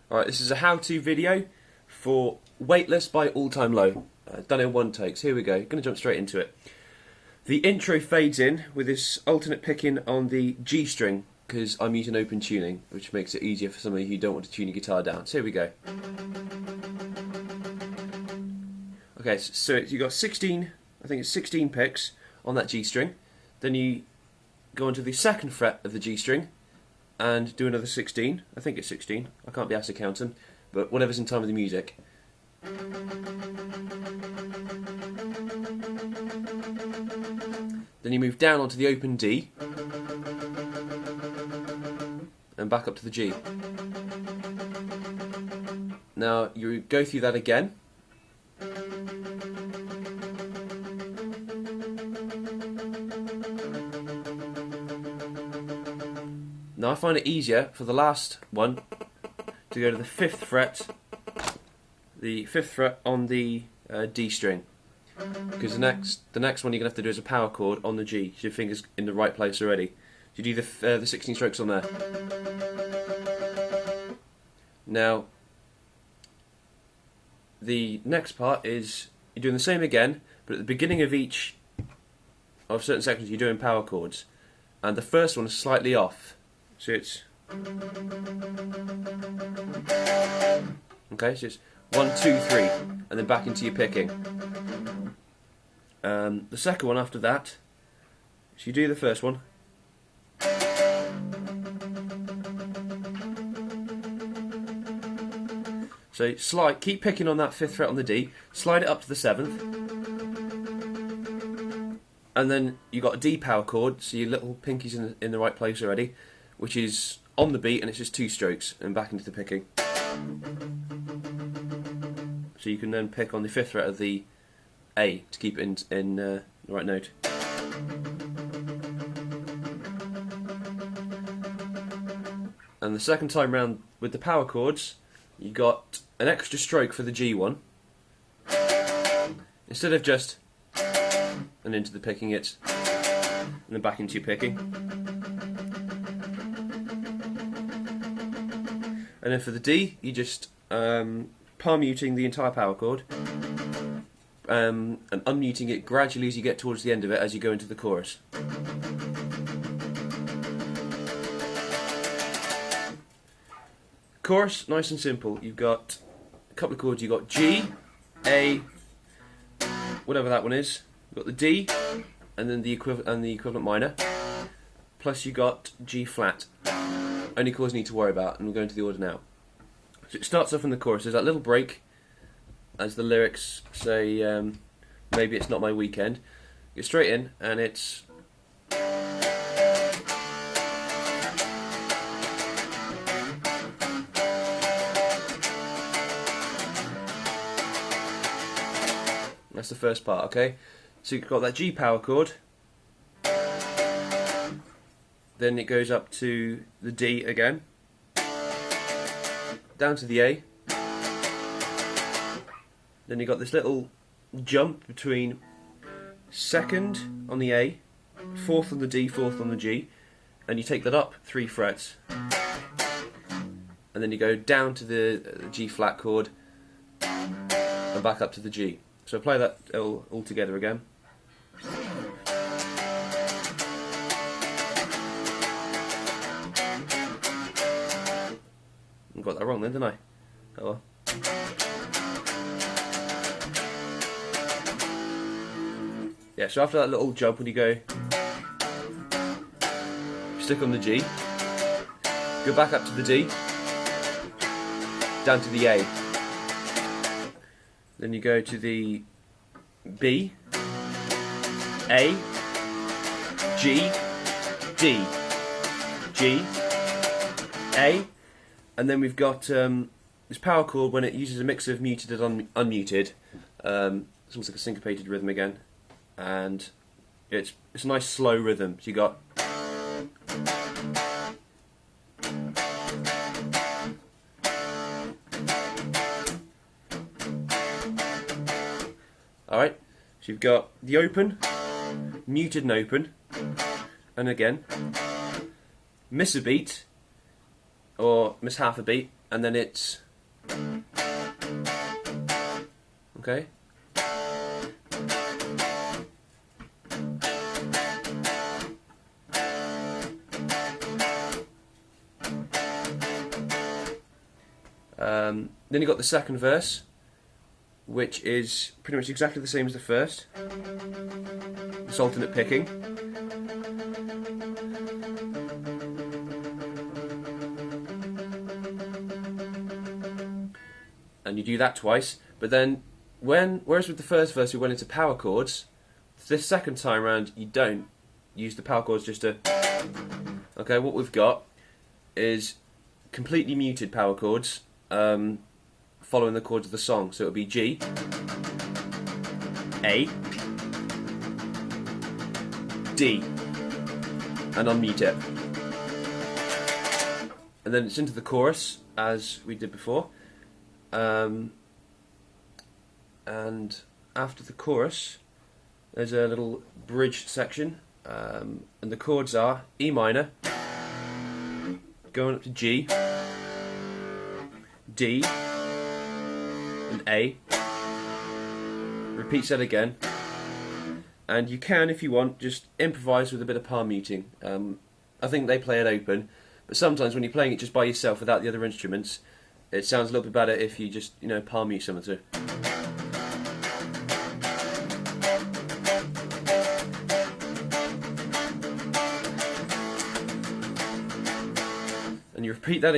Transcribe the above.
Alright, this is a how-to video for Weightless by All Time Low. Done in one take, so here we go. Going to jump straight into it. The intro fades in with this alternate picking on the G string, because I'm using open tuning, which makes it easier for somebody who don't want to tune your guitar down. So here we go. Okay, so you got 16, I think it's 16 picks on that G string. Then you go onto the second fret of the G string and do another 16. I think it's 16. I can't be asked to count them, but whatever's in time with the music. Then you move down onto the open D and back up to the G. Now you go through that again. Now I find it easier for the last one to go to the 5th fret, on the D string, because the next one you're gonna have to do is a power chord on the G. So your finger's in the right place already. So you do the 16 strokes on there. Now the next part is you're doing the same again, but at the beginning of certain sections you're doing power chords, and the first one is slightly off. So it's okay. So it's 1, 2, 3, and then back into your picking. The second one after that, so you do the first one, so keep picking on that 5th fret on the D, slide it up to the 7th, and then you got a D power chord. So your little pinky's in the right place already, which is on the beat, and it's just 2 strokes and back into the picking. So you can then pick on the 5th fret of the A to keep it in the right note. And the second time round with the power chords, you got an extra stroke for the G one. Instead of just and into the picking, it's and then back into your picking. And then for the D, you just palm muting the entire power chord and unmuting it gradually as you get towards the end of it as you go into the chorus. Chorus, nice and simple. You've got a couple of chords. You've got G, A, whatever that one is. You've got the D, and then the equivalent minor. Plus you got G flat. Only chords you need to worry about, and we'll go into the order now. So it starts off in the chorus. There's that little break, as the lyrics say, maybe it's not my weekend. Get straight in, and it's that's the first part, okay? So you've got that G power chord. Then it goes up to the D again, down to the A. Then you got this little jump between 2nd on the A, 4th on the D, 4th on the G, and you take that up 3 frets, and then you go down to the G flat chord and back up to the G. So play that all together again. I got that wrong then, didn't I? Oh well. Yeah, so after that little jump, when you go, stick on the G, go back up to the D, down to the A. Then you go to the B, A, G, D, G, A, and then we've got this power chord when it uses a mix of muted and unmuted. It's almost like a syncopated rhythm again, and it's a nice slow rhythm. So you got alright, so you've got the open, muted and open, and again, miss a beat, or miss half a beat, and then it's okay. Then you got the second verse, which is pretty much exactly the same as the first. It's alternate picking. And you do that twice, but then whereas with the first verse we went into power chords, this second time round you don't use the power chords, just to... Okay, what we've got is completely muted power chords, following the chords of the song. So it would be G, A, D, and unmute it. And then it's into the chorus, as we did before. And after the chorus, there's a little bridge section, and the chords are E minor, going up to G, D, and A. Repeats that again, and you can, if you want, just improvise with a bit of palm muting. I think they play it open, but sometimes when you're playing it just by yourself without the other instruments, it sounds a little bit better if you just, palm mute some of it. And you repeat that